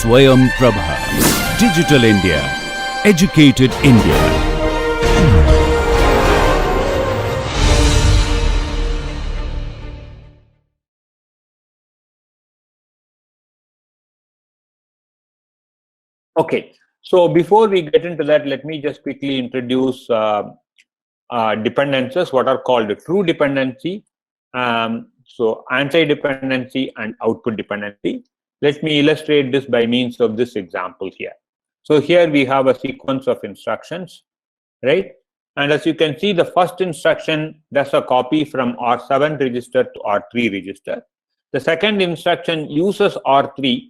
Swayam Prabha. Digital India. Educated India. Okay, so before we get into that, let me just quickly introduce dependencies, what are called true dependency, so anti-dependency and output dependency. Let me illustrate this by means of this example here. So here we have a sequence of instructions, right? And as you can see, the first instruction does a copy from R7 register to R3 register. The second instruction uses R3.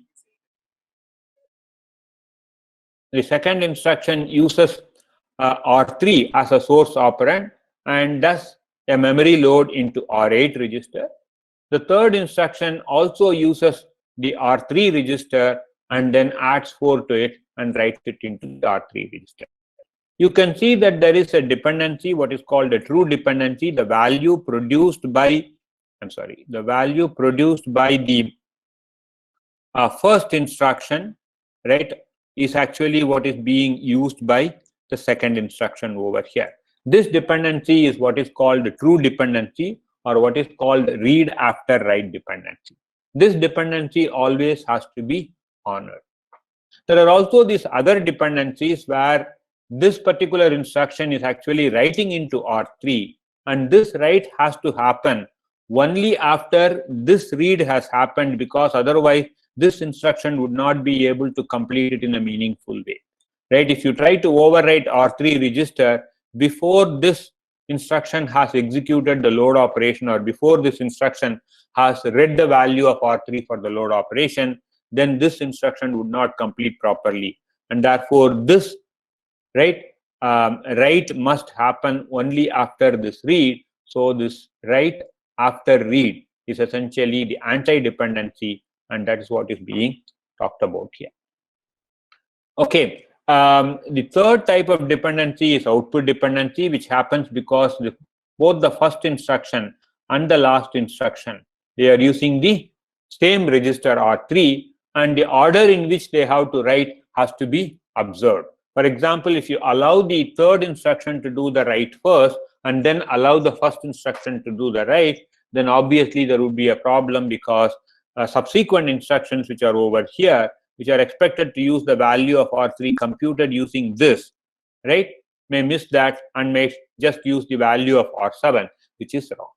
The second instruction uses R3 as a source operand and does a memory load into R8 register. The third instruction also uses the R3 register and then adds 4 to it and writes it into the R3 register. You can see that there is a dependency, what is called a true dependency. The value produced by, the value produced by the first instruction, right, is actually what is being used by the second instruction over here. This dependency is what is called true dependency, or what is called read after write dependency. This dependency always has to be honored. There are also these other dependencies where this particular instruction is actually writing into R3, and this write has to happen only after this read has happened, because otherwise this instruction would not be able to complete it in a meaningful way, right? If you try to overwrite R3 register before this instruction has executed the load operation, or before this instruction has read the value of R3 for the load operation, then this instruction would not complete properly, and therefore this write must happen only after this read. So this write after read is essentially the anti-dependency, and that is what is being talked about here. Okay, the third type of dependency is output dependency, which happens because both the first instruction and the last instruction, they are using the same register R3, and the order in which they have to write has to be observed. For example, if you allow the third instruction to do the write first and then allow the first instruction to do the write, then obviously there would be a problem, because subsequent instructions which are over here, which are expected to use the value of R3 computed using this, right, may miss that and may just use the value of R7, which is wrong,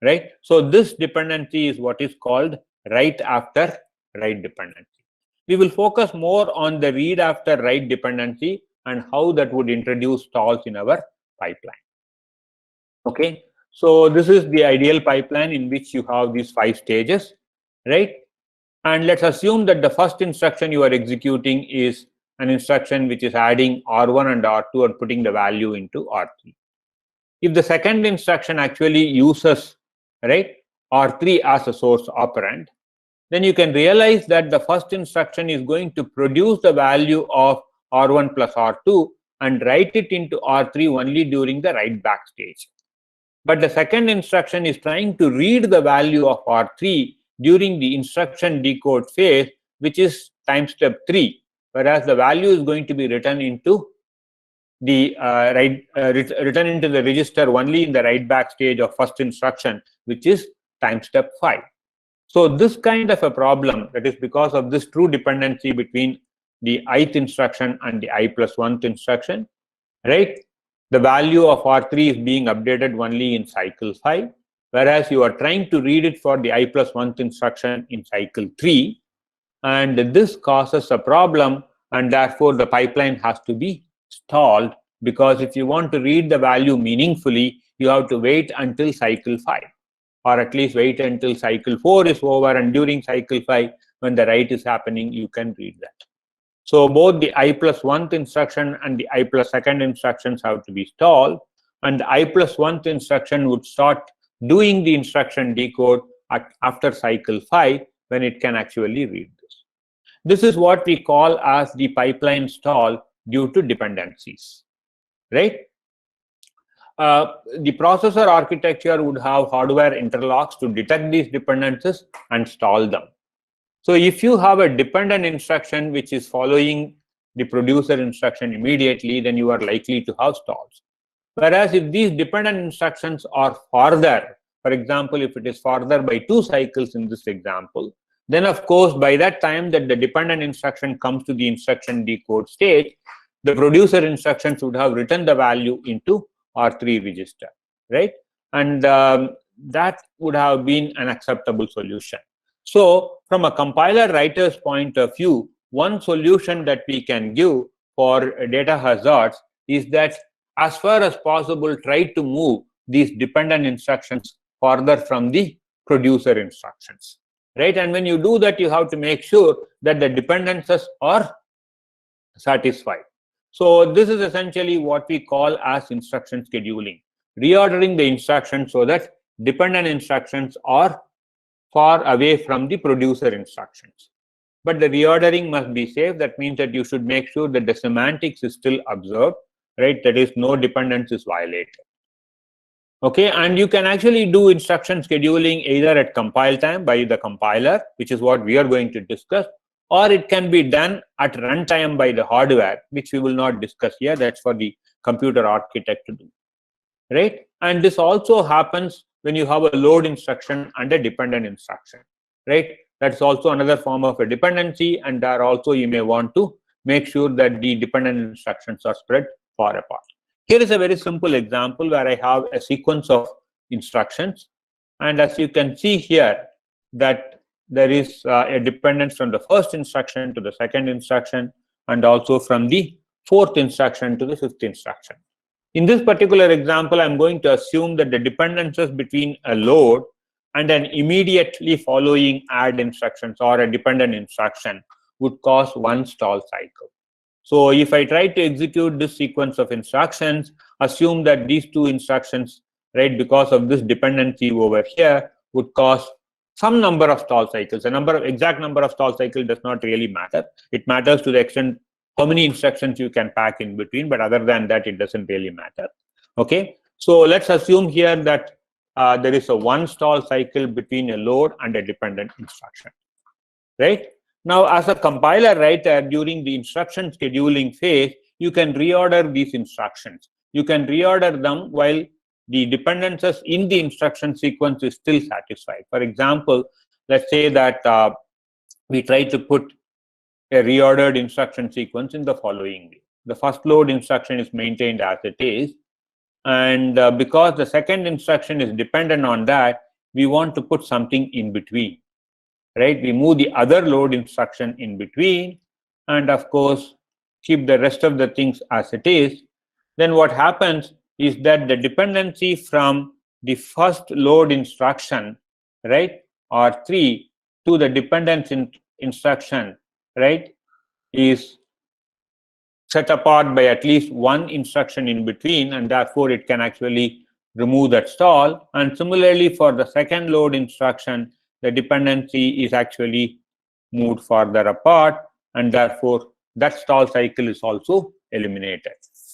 right? So this dependency is what is called write after write dependency. We will focus more on the read after write dependency and how that would introduce stalls in our pipeline. Okay, so this is the ideal pipeline in which you have these 5 stages, right? And let's assume that the first instruction you are executing is an instruction which is adding R1 and R2 or putting the value into R3. If the second instruction actually uses, right, R3 as a source operand, then you can realize that the first instruction is going to produce the value of R1 plus R2 and write it into R3 only during the write back stage. But the second instruction is trying to read the value of R3 during the instruction decode phase, which is time step 3, whereas the value is going to be written into the written into the register only in the write back stage of first instruction, which is time step 5. So this kind of a problem, that is because of this true dependency between the ith instruction and the I plus 1th instruction, right? The value of R3 is being updated only in cycle 5, whereas you are trying to read it for the I plus 1th instruction in cycle 3, and this causes a problem, and therefore the pipeline has to be stalled, because if you want to read the value meaningfully, you have to wait until cycle 5. Or at least wait until cycle 4 is over, and during cycle 5, when the write is happening, you can read that. So both the I plus 1th instruction and the I plus 2nd instructions have to be stalled, and the I plus 1th instruction would start doing the instruction decode after cycle 5, when it can actually read this. This is what we call as the pipeline stall due to dependencies, right? The processor architecture would have hardware interlocks to detect these dependencies and stall them. So if you have a dependent instruction which is following the producer instruction immediately, then you are likely to have stalls. Whereas if these dependent instructions are farther, for example, if it is farther by 2 cycles in this example, then of course by that time that the dependent instruction comes to the instruction decode stage, the producer instructions would have written the value into R3 register, right? And that would have been an acceptable solution. So from a compiler writer's point of view, one solution that we can give for data hazards is that as far as possible, try to move these dependent instructions further from the producer instructions, right? And when you do that, you have to make sure that the dependencies are satisfied. So this is essentially what we call as instruction scheduling, reordering the instructions so that dependent instructions are far away from the producer instructions. But the reordering must be safe. That means that you should make sure that the semantics is still observed, right? That is, no dependence is violated. Okay, and you can actually do instruction scheduling either at compile time by the compiler, which is what we are going to discuss, or it can be done at runtime by the hardware, which we will not discuss here. That's for the computer architect to do, right? And this also happens when you have a load instruction and a dependent instruction, right? That's also another form of a dependency, and there also you may want to make sure that the dependent instructions are spread far apart. Here is a very simple example where I have a sequence of instructions, and as you can see here that there is a dependence from the first instruction to the second instruction, and also from the fourth instruction to the fifth instruction. In this particular example, I'm going to assume that the dependencies between a load and an immediately following add instructions or a dependent instruction would cause one stall cycle. So if I try to execute this sequence of instructions, assume that these two instructions, right, because of this dependency over here, would cause some number of stall cycles. The exact number of stall cycles does not really matter. It matters to the extent how many instructions you can pack in between, but other than that, it doesn't really matter. Okay, so let's assume here that there is a one stall cycle between a load and a dependent instruction, right? Now, as a compiler writer, during the instruction scheduling phase, you can reorder these instructions. You can reorder them while the dependencies in the instruction sequence is still satisfied. For example, let's say that we try to put a reordered instruction sequence in the following way. The first load instruction is maintained as it is, and because the second instruction is dependent on that, we want to put something in between, right? We move the other load instruction in between, and of course keep the rest of the things as it is. Then what happens is that the dependency from the first load instruction, right, R3 to the dependence instruction, right, is set apart by at least one instruction in between, and therefore it can actually remove that stall. And similarly for the second load instruction, the dependency is actually moved further apart, and therefore that stall cycle is also eliminated.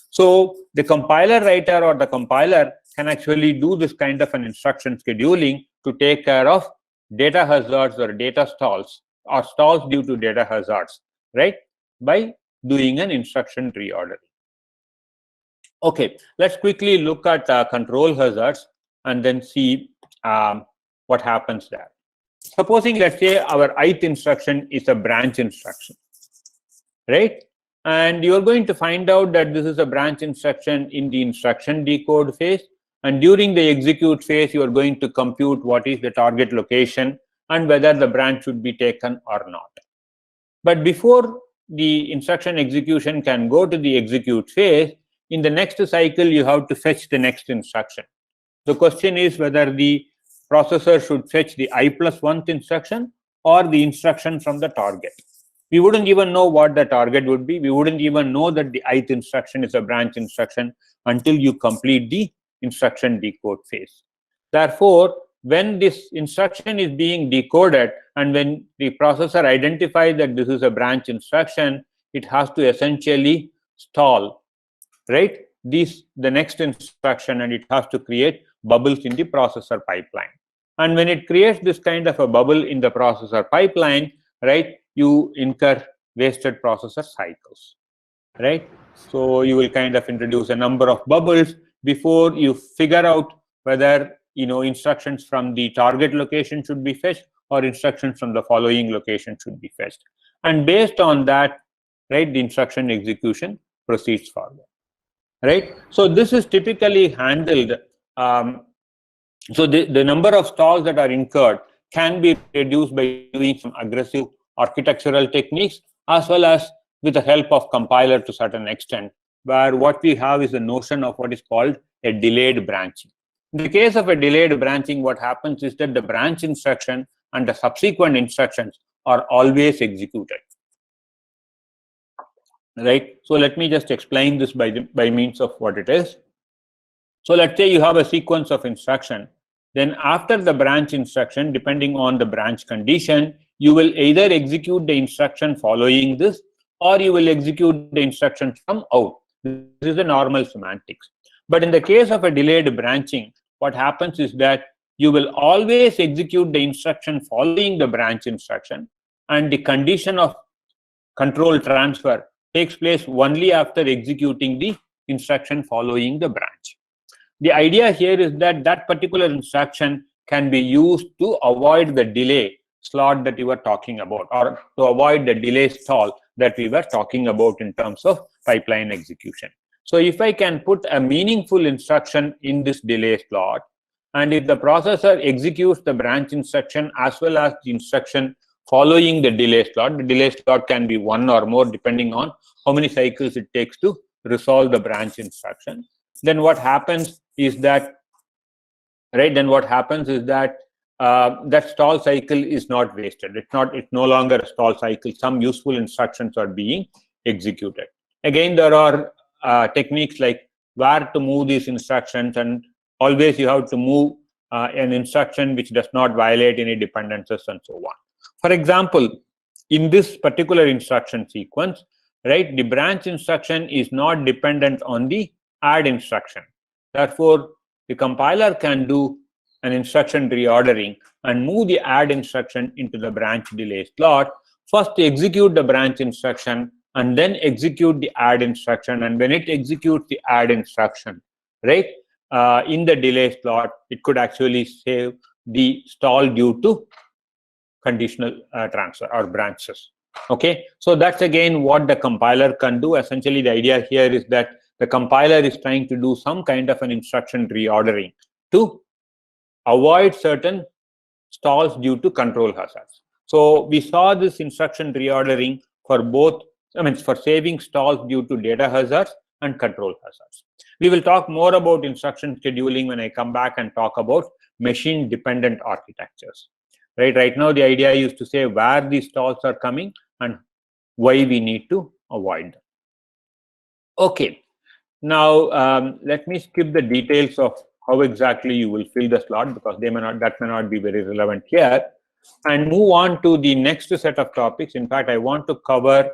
So the compiler writer or the compiler can actually do this kind of an instruction scheduling to take care of data hazards or data stalls or stalls due to data hazards, right, by doing an instruction reordering. Okay, let's quickly look at control hazards and then see what happens there. Supposing, let's say, our ith instruction is a branch instruction, right? And you're going to find out that this is a branch instruction in the instruction decode phase. And during the execute phase, you are going to compute what is the target location and whether the branch should be taken or not. But before the instruction execution can go to the execute phase, in the next cycle, you have to fetch the next instruction. The question is whether the processor should fetch the i+1th instruction or the instruction from the target. We wouldn't even know what the target would be. We wouldn't even know that the ith instruction is a branch instruction until you complete the instruction decode phase. Therefore, when this instruction is being decoded and when the processor identifies that this is a branch instruction, it has to essentially stall, right, the next instruction, and it has to create bubbles in the processor pipeline. And when it creates this kind of a bubble in the processor pipeline, right, you incur wasted processor cycles, right? So you will kind of introduce a number of bubbles before you figure out whether instructions from the target location should be fetched or instructions from the following location should be fetched, and based on that, right, the instruction execution proceeds forward, right? So this is typically handled. So the number of stalls that are incurred can be reduced by doing some aggressive architectural techniques, as well as with the help of compiler to a certain extent, where what we have is the notion of what is called a delayed branching. In the case of a delayed branching, what happens is that the branch instruction and the subsequent instructions are always executed, right? So let me just explain this by means of what it is. So let's say you have a sequence of instruction. Then after the branch instruction, depending on the branch condition, you will either execute the instruction following this, or you will execute the instruction from out. This is the normal semantics. But in the case of a delayed branching, what happens is that you will always execute the instruction following the branch instruction, and the condition of control transfer takes place only after executing the instruction following the branch. The idea here is that that particular instruction can be used to avoid the delay slot that you were talking about, or to avoid the delay stall that we were talking about in terms of pipeline execution. So if I can put a meaningful instruction in this delay slot, and if the processor executes the branch instruction as well as the instruction following the delay slot can be one or more depending on how many cycles it takes to resolve the branch instruction. Then what happens is that, right, that stall cycle is not wasted. It's no longer a stall cycle. Some useful instructions are being executed. Again, there are techniques like where to move these instructions, and always you have to move an instruction which does not violate any dependencies and so on. For example, in this particular instruction sequence, right, the branch instruction is not dependent on the add instruction. Therefore, the compiler can do an instruction reordering and move the add instruction into the branch delay slot. First execute the branch instruction and then execute the add instruction, and when it executes the add instruction, right, in the delay slot, it could actually save the stall due to conditional transfer or branches. Okay, so that's again what the compiler can do. Essentially, the idea here is that the compiler is trying to do some kind of an instruction reordering to avoid certain stalls due to control hazards. So we saw this instruction reordering for both, for saving stalls due to data hazards and control hazards. We will talk more about instruction scheduling when I come back and talk about machine dependent architectures. Right now, the idea is to say where these stalls are coming and why we need to avoid them. Okay. Now, let me skip the details of how exactly you will fill the slot, because that may not be very relevant here, and move on to the next set of topics. In fact, I want to cover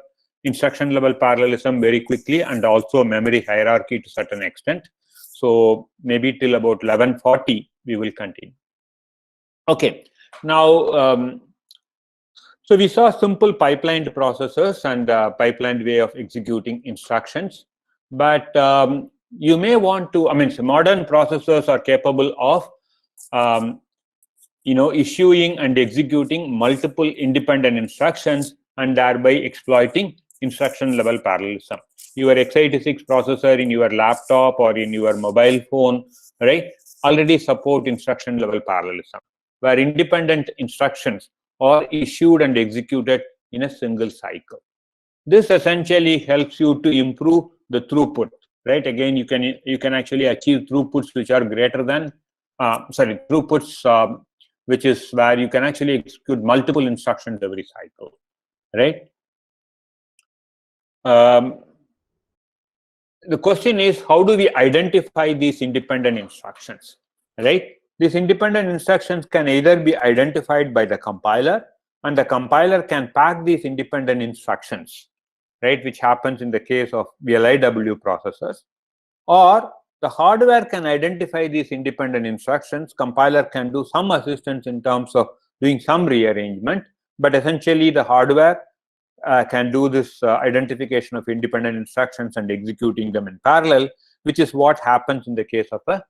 instruction level parallelism very quickly, and also memory hierarchy to a certain extent. So maybe till about 11:40 we will continue. Okay. Now, so we saw simple pipelined processors and pipelined way of executing instructions. But you may want to, modern processors are capable of, issuing and executing multiple independent instructions and thereby exploiting instruction level parallelism. Your x86 processor in your laptop or in your mobile phone, right, already support instruction level parallelism, where independent instructions are issued and executed in a single cycle. This essentially helps you to improve the throughput, right? Again, you can actually achieve throughputs which are greater than throughputs which is where you can actually execute multiple instructions every cycle, right? The question is, how do we identify these independent instructions, right? These independent instructions can either be identified by the compiler, and the compiler can pack these independent instructions, right, which happens in the case of VLIW processors, or the hardware can identify these independent instructions. Compiler can do some assistance in terms of doing some rearrangement, but essentially the hardware can do this identification of independent instructions and executing them in parallel, which is what happens in the case of a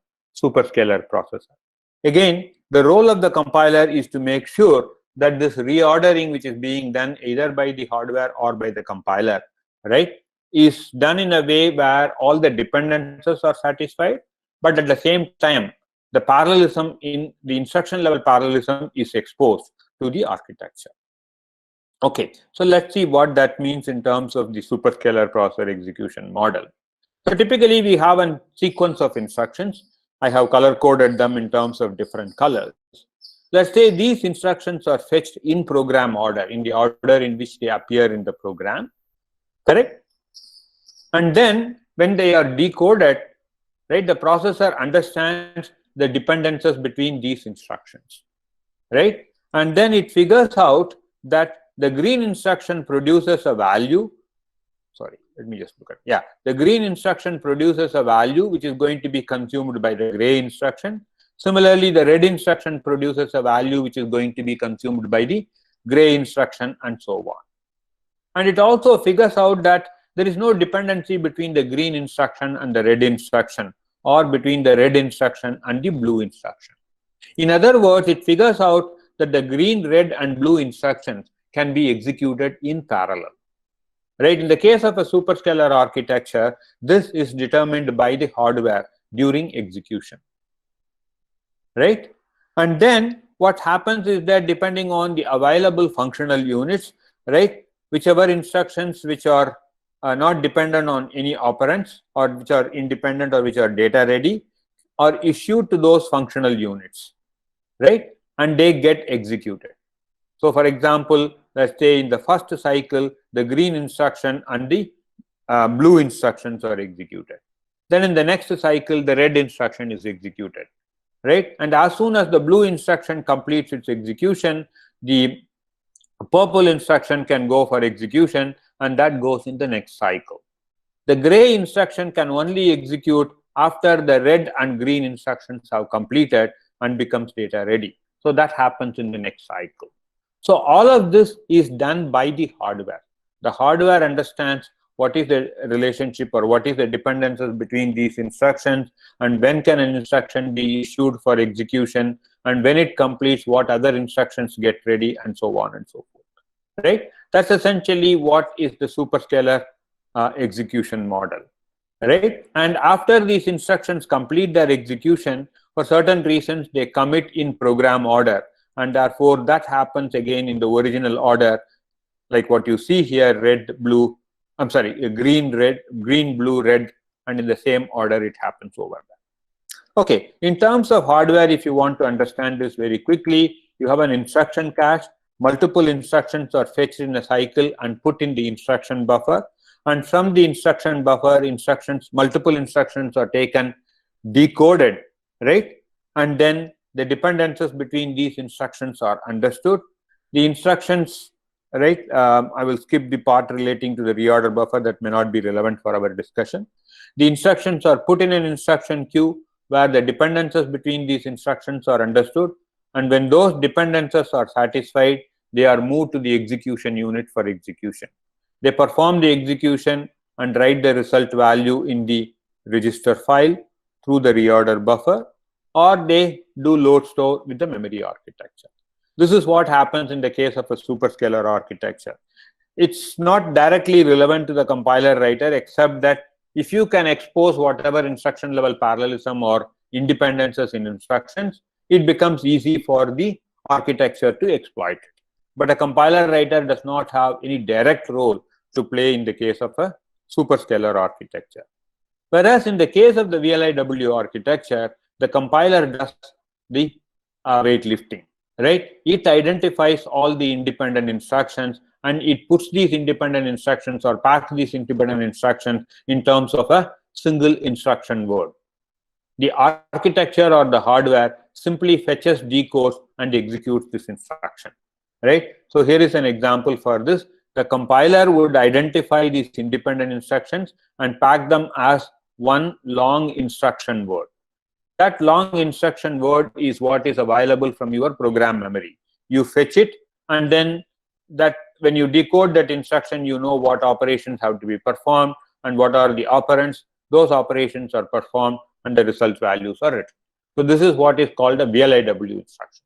superscalar processor. Again, the role of the compiler is to make sure that this reordering, which is being done either by the hardware or by the compiler, right, is done in a way where all the dependencies are satisfied, but at the same time, the parallelism in the instruction level parallelism is exposed to the architecture. Okay, so let's see what that means in terms of the superscalar processor execution model. So typically we have a sequence of instructions. I have color coded them in terms of different colors. Let's say these instructions are fetched in program order, in the order in which they appear in the program, correct? And then when they are decoded, right, the processor understands the dependencies between these instructions, right? And then it figures out that the green instruction produces a value. Sorry, let me just look at it. Yeah, the green instruction produces a value which is going to be consumed by the gray instruction. Similarly, the red instruction produces a value which is going to be consumed by the gray instruction, and so on. And it also figures out that there is no dependency between the green instruction and the red instruction, or between the red instruction and the blue instruction. In other words, it figures out that the green, red, and blue instructions can be executed in parallel. Right? In the case of a superscalar architecture, this is determined by the hardware during execution. Right? And then what happens is that depending on the available functional units, right, whichever instructions which are not dependent on any operands, or which are independent, or which are data ready, are issued to those functional units, right, and they get executed. So for example, let's say in the first cycle, the green instruction and the blue instructions are executed. Then in the next cycle, the red instruction is executed, right? And as soon as the blue instruction completes its execution, the purple instruction can go for execution, and that goes in the next cycle. The gray instruction can only execute after the red and green instructions have completed and becomes data ready. So that happens in the next cycle. So all of this is done by the hardware. The hardware understands what is the relationship, or what is the dependencies between these instructions, and when can an instruction be issued for execution, and when it completes, what other instructions get ready, and so on and so forth. Right? That's essentially what is the superscalar execution model. Right? And after these instructions complete their execution, for certain reasons they commit in program order, and therefore that happens again in the original order, like what you see here: red, blue, green, red, green, blue, red, and in the same order it happens over there. Okay, in terms of hardware, if you want to understand this very quickly, you have an instruction cache. Multiple instructions are fetched in a cycle and put in the instruction buffer, and from the instruction buffer, multiple instructions are taken, decoded, right, and then the dependencies between these instructions are understood. The instructions, right, I will skip the part relating to the reorder buffer, that may not be relevant for our discussion. The instructions are put in an instruction queue where the dependencies between these instructions are understood, and when those dependencies are satisfied, they are moved to the execution unit for execution. They perform the execution and write the result value in the register file through the reorder buffer, or they do load store with the memory architecture. This is what happens in the case of a superscalar architecture. It's not directly relevant to the compiler writer, except that if you can expose whatever instruction level parallelism or independences in instructions, it becomes easy for the architecture to exploit it. But a compiler writer does not have any direct role to play in the case of a superscalar architecture. Whereas in the case of the VLIW architecture, the compiler does the weightlifting, right? It identifies all the independent instructions, and it puts these independent instructions, or packs these independent instructions in terms of a single instruction word. The architecture or the hardware simply fetches, decodes, and executes this instruction, right? So here is an example for this. The compiler would identify these independent instructions and pack them as one long instruction word. That long instruction word is what is available from your program memory. You fetch it, and then that when you decode that instruction, you know what operations have to be performed and what are the operands. Those operations are performed and the result values are written. So this is what is called a VLIW instruction.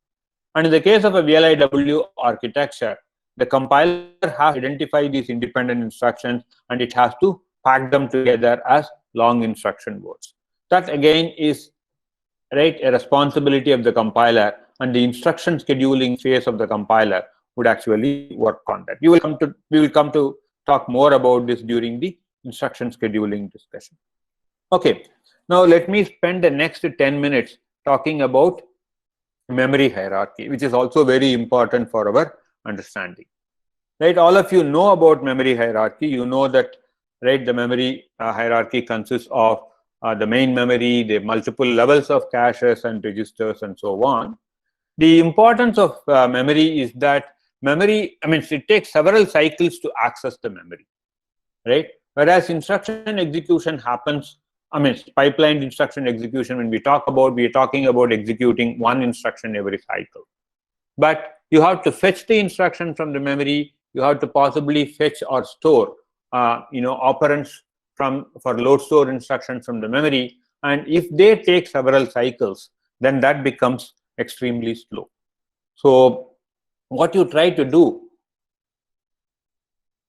And in the case of a VLIW architecture, the compiler has to identify these independent instructions and it has to pack them together as long instruction words. That again is a responsibility of the compiler, and the instruction scheduling phase of the compiler would actually work on that. We will come to talk more about this during the instruction scheduling discussion. Okay, now let me spend the next 10 minutes talking about memory hierarchy, which is also very important for our understanding. Right, all of you know about memory hierarchy. You know that, right, the memory hierarchy consists of the main memory, the multiple levels of caches and registers and so on. The importance of memory is that memory, it takes several cycles to access the memory, right? Whereas instruction execution happens, pipeline instruction execution, when we are talking about executing one instruction every cycle. But you have to fetch the instruction from the memory. You have to possibly fetch or store, operands for load store instructions from the memory. And if they take several cycles, then that becomes extremely slow. So what you try to do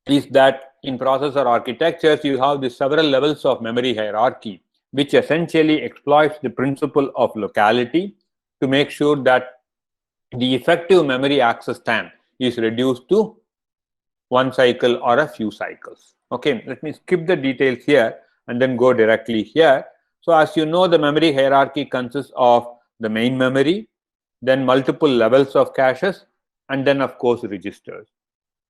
is that in processor architectures, you have the several levels of memory hierarchy, which essentially exploits the principle of locality to make sure that the effective memory access time is reduced to one cycle or a few cycles. Okay, let me skip the details here and then go directly here. So as you know, the memory hierarchy consists of the main memory, then multiple levels of caches, and then of course registers.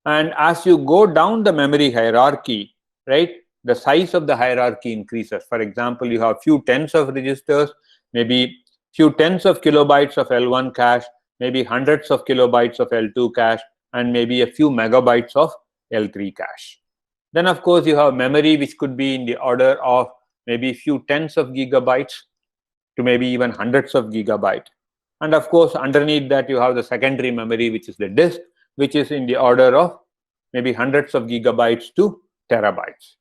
And as you go down the memory hierarchy, right, the size of the hierarchy increases. For example, you have few tens of registers, maybe few tens of kilobytes of L1 cache, maybe hundreds of kilobytes of L2 cache, and maybe a few megabytes of L3 cache. Then of course you have memory which could be in the order of maybe few tens of gigabytes to maybe even hundreds of gigabytes. And of course underneath that you have the secondary memory, which is the disk, which is in the order of maybe hundreds of gigabytes to terabytes.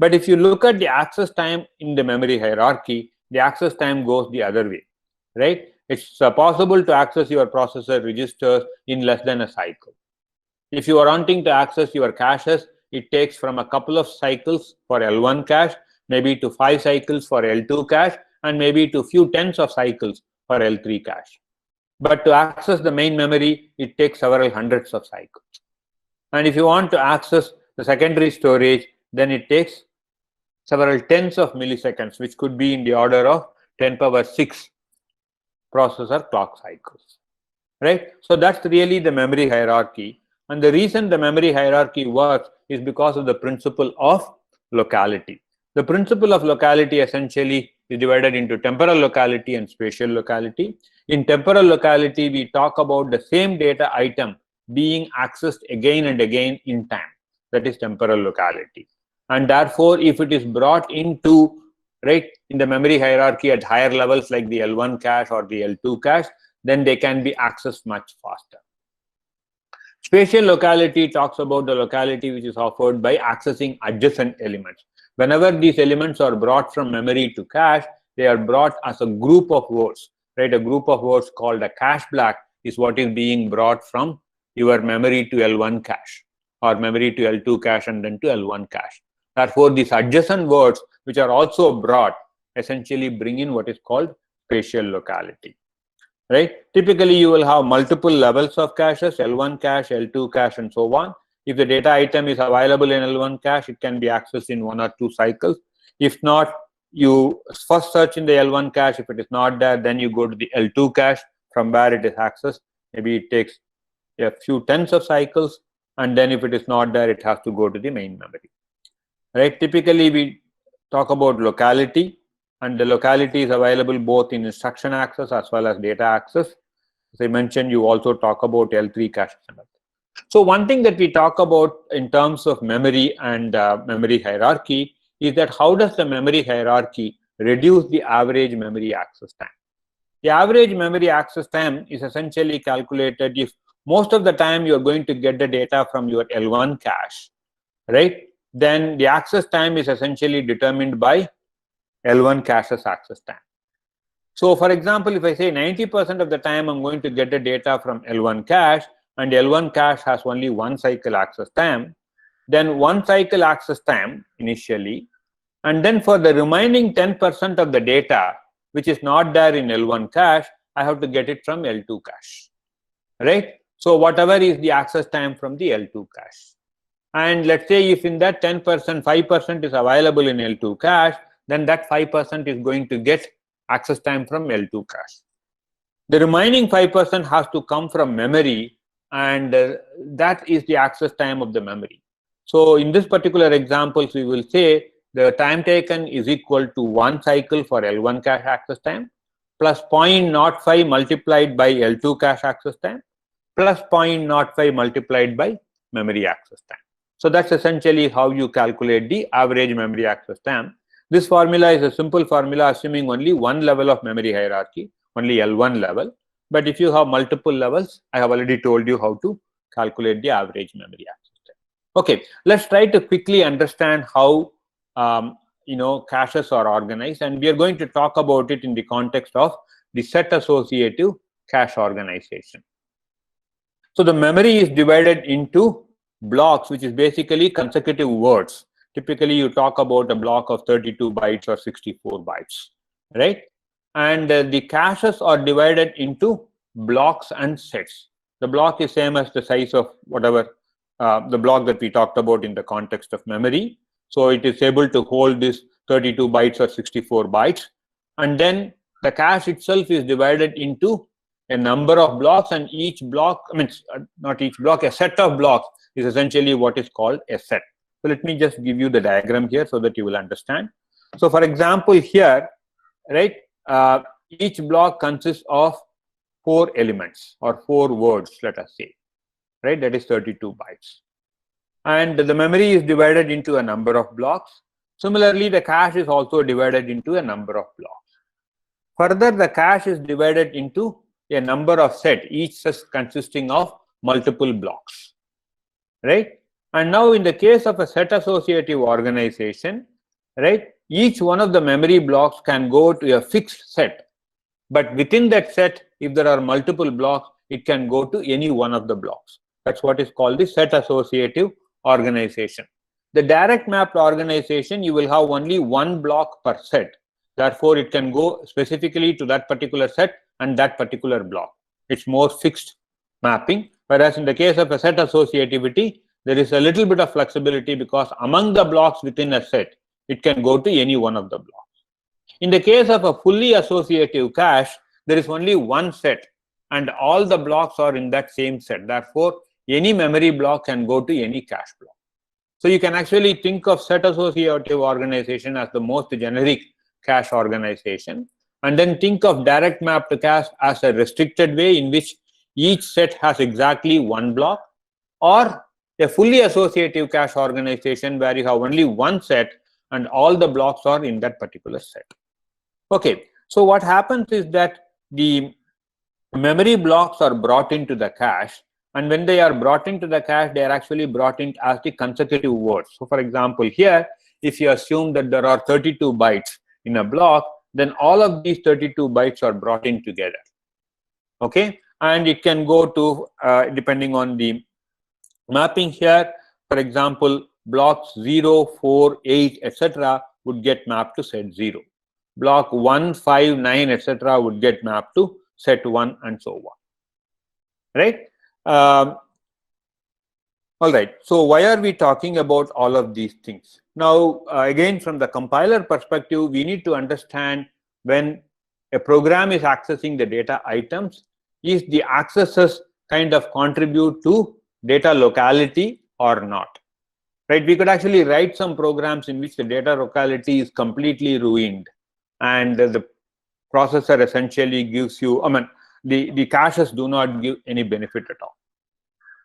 But if you look at the access time in the memory hierarchy, the access time goes the other way, right? It's possible to access your processor registers in less than a cycle. If you are wanting to access your caches, it takes from a couple of cycles for L1 cache, maybe to 5 cycles for L2 cache, and maybe to few tens of cycles for L3 cache. But to access the main memory, it takes several hundreds of cycles. And if you want to access the secondary storage, then it takes several tens of milliseconds, which could be in the order of 10 power 6 processor clock cycles, right? So that's really the memory hierarchy. And the reason the memory hierarchy works is because of the principle of locality. The principle of locality essentially is divided into temporal locality and spatial locality. In temporal locality, we talk about the same data item being accessed again and again in time. That is temporal locality. And therefore, if it is brought into, right, in the memory hierarchy at higher levels like the L1 cache or the L2 cache, then they can be accessed much faster. Spatial locality talks about the locality which is offered by accessing adjacent elements. Whenever these elements are brought from memory to cache, they are brought as a group of words, right? A group of words called a cache block is what is being brought from your memory to L1 cache or memory to L2 cache and then to L1 cache. Therefore, these adjacent words which are also brought essentially bring in what is called spatial locality. Right? Typically, you will have multiple levels of caches, L1 cache, L2 cache, and so on. If the data item is available in L1 cache, it can be accessed in 1 or 2 cycles. If not, you first search in the L1 cache. If it is not there, then you go to the L2 cache from where it is accessed. Maybe it takes a few tens of cycles. And then if it is not there, it has to go to the main memory. Right? Typically, we talk about locality. And the locality is available both in instruction access as well as data access. As I mentioned, you also talk about L3 caches. So one thing that we talk about in terms of memory and memory hierarchy is that how does the memory hierarchy reduce the average memory access time? The average memory access time is essentially calculated if most of the time you're going to get the data from your L1 cache, right? Then the access time is essentially determined by L1 cache's access time. So for example, if I say 90% of the time I'm going to get the data from L1 cache, and L1 cache has only one cycle access time, then one cycle access time initially, and then for the remaining 10% of the data which is not there in L1 cache, I have to get it from L2 cache, right? So whatever is the access time from the L2 cache. And let's say if in that 10%, 5% is available in L2 cache, then that 5% is going to get access time from L2 cache. The remaining 5% has to come from memory, and that is the access time of the memory. So in this particular example, we will say the time taken is equal to one cycle for L1 cache access time plus 0.05 multiplied by L2 cache access time plus 0.05 multiplied by memory access time. So that's essentially how you calculate the average memory access time. This formula is a simple formula assuming only one level of memory hierarchy, only L1 level. But if you have multiple levels, I have already told you how to calculate the average memory access time. Okay, let's try to quickly understand how caches are organized, and we are going to talk about it in the context of the set associative cache organization. So the memory is divided into blocks, which is basically consecutive words. Typically, you talk about a block of 32 bytes or 64 bytes, right? And the caches are divided into blocks and sets. The block is same as the size of whatever the block that we talked about in the context of memory. So it is able to hold this 32 bytes or 64 bytes. And then the cache itself is divided into a number of blocks, and each block, not each block, a set of blocks is essentially what is called a set. So let me just give you the diagram here so that you will understand. So for example here, right, each block consists of 4 elements or 4 words, let us say, right, that is 32 bytes. And the memory is divided into a number of blocks. Similarly, the cache is also divided into a number of blocks. Further, the cache is divided into a number of sets, each set consisting of multiple blocks, right? And now in the case of a set associative organization, right, each one of the memory blocks can go to a fixed set, but within that set, if there are multiple blocks, it can go to any one of the blocks. That's what is called the set associative organization. The direct mapped organization, you will have only one block per set. Therefore, it can go specifically to that particular set and that particular block. It's more fixed mapping. Whereas in the case of a set associativity, there is a little bit of flexibility because among the blocks within a set, it can go to any one of the blocks. In the case of a fully associative cache, there is only one set and all the blocks are in that same set. Therefore, any memory block can go to any cache block. So you can actually think of set associative organization as the most generic cache organization, and then think of direct map to cache as a restricted way in which each set has exactly one block, or a fully associative cache organization where you have only one set and all the blocks are in that particular set. Okay, so what happens is that the memory blocks are brought into the cache, and when they are brought into the cache, they are actually brought in as the consecutive words. So for example, here, if you assume that there are 32 bytes in a block, then all of these 32 bytes are brought in together. Okay, and it can go to, depending on the mapping here, for example, blocks 0, 4, 8, etc. would get mapped to set 0. Block 1, 5, 9, etc. would get mapped to set 1, and so on. Right? All right. So why are we talking about all of these things? Now, again, from the compiler perspective, we need to understand when a program is accessing the data items, is the accesses kind of contribute to data locality or not, right? We could actually write some programs in which the data locality is completely ruined and the processor essentially gives you, the caches do not give any benefit at all.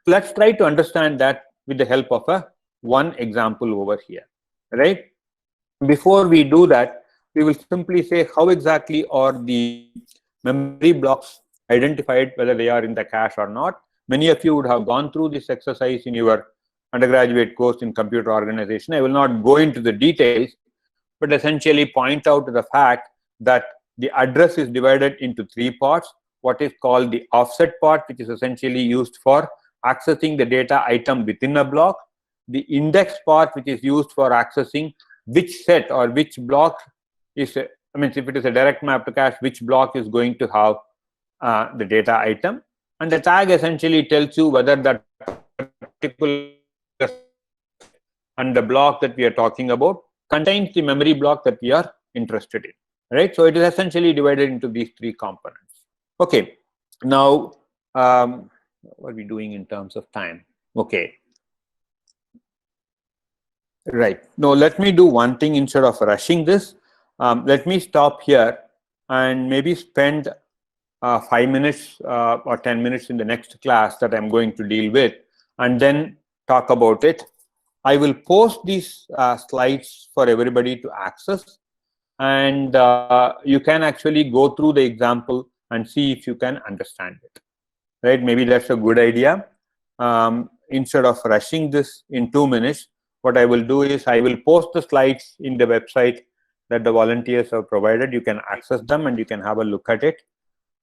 Let's try to understand that with the help of one example over here, right? Before we do that, we will simply say how exactly are the memory blocks identified, whether they are in the cache or not. Many of you would have gone through this exercise in your undergraduate course in computer organization. I will not go into the details, but essentially point out to the fact that the address is divided into three parts. What is called the offset part, which is essentially used for accessing the data item within a block. The index part, which is used for accessing which set or which block is, if it is a direct map to cache, which block is going to have the data item. And the tag essentially tells you whether that particular and the block that we are talking about contains the memory block that we are interested in, right? So it is essentially divided into these three components. Okay, now what are we doing in terms of time? Okay, right. Now let me do one thing instead of rushing this. Let me stop here and maybe spend 5 minutes or 10 minutes in the next class that I'm going to deal with, and then talk about it. I will post these slides for everybody to access, and you can actually go through the example and see if you can understand it, right? Maybe that's a good idea. Instead of rushing this in 2 minutes, what I will do is I will post the slides in the website that the volunteers have provided. You can access them and you can have a look at it.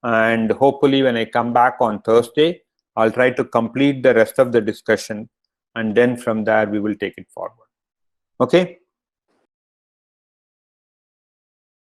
And hopefully when I come back on Thursday, I'll try to complete the rest of the discussion, and then from there we will take it forward. Okay,